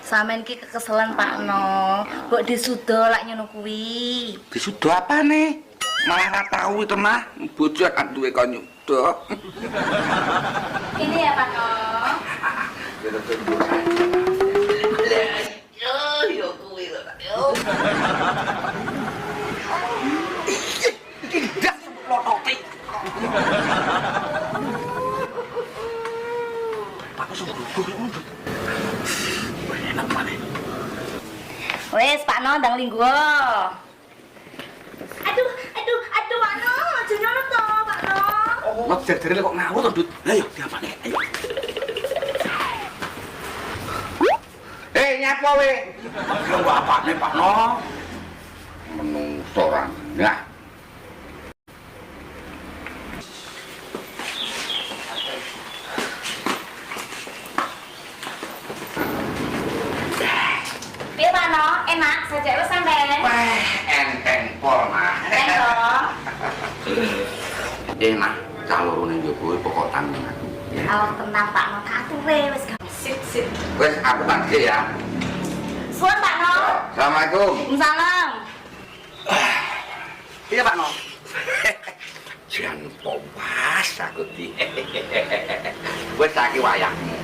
Sampeyan ki kekeselan Pak No. Mbok disudo lak ngono kuwi. Disudo apane? Malah ora tau itu mah. Bojo kan duwe kon nyudo. Ini ya Pak No. Yo kuwi lho. Yo. Tidak lotoki. Aku sembrogo. Enak mana? Wes Pak No ndang linggo. Aduh Pak No, aja nyono to Pak No. Mak jare kok ngawur to, Dut. Lah yo diapane? Ayo. Nyapa we? Lho apane Pak No? Menungso ra. Nah. Piye Pak No? Enak saja wis sampean. Wah, enteng pol mah. Enteng to. Enak calorone njogo pokok tanggungan. Awak tenang Pak No, kature wis sip. Wes aku pangke ya. Suwun Pak No. Assalamualaikum. Waalaikumsalam. Iya Pak No. Jan pompas aku di. Wes saiki wayahmu.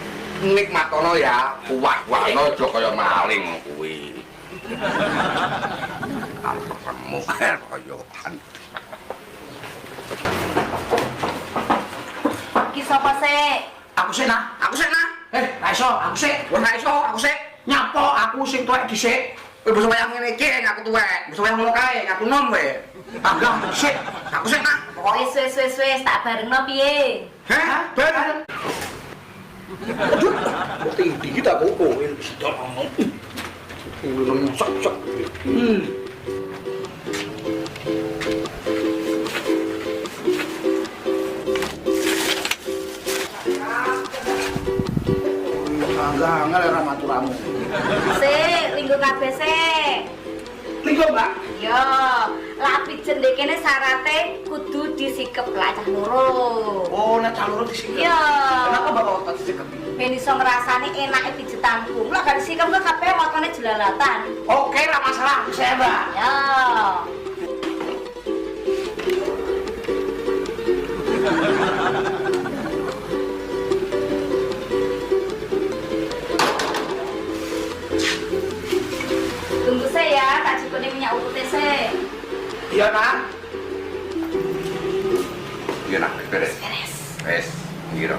Nikmatono ya, puwah-puwahno aja kaya maling kuwi. Ketemu koyokan. Ki sapa sih? Aku sik nah. Ra iso, aku sik. Aku sik. Nyapa aku sing tuwek dhisik. Kowe basa wayang ngene iki aku tuwek. Basa wayang ngono kae, aku nom wae. Anggang dhisik. Aku sik nah. Pokoke wis tak barengno piye? Hah? Ben. Tinggi kita kok sedot ngomong. Ngomong sok. Anggang lera maturamu. Sik, linggo kabeh sik. Linggo, Mbak. Yo, lapi jendhe kene syarate kudu disikep lah cah loro. Oh, nek caloro disikep. Yo. Kenapa Bapak kok disikep? Ben iso ngrasani enake pijetanku. Lah gak disikep kok kabeh motone jelalatan. Oke, lah masalah saya, Mbak. Yo. Tunggu saya, tak cukupin minyak urutnya sih. Iya, Nak. Iya nak, beres. Wes, ngira.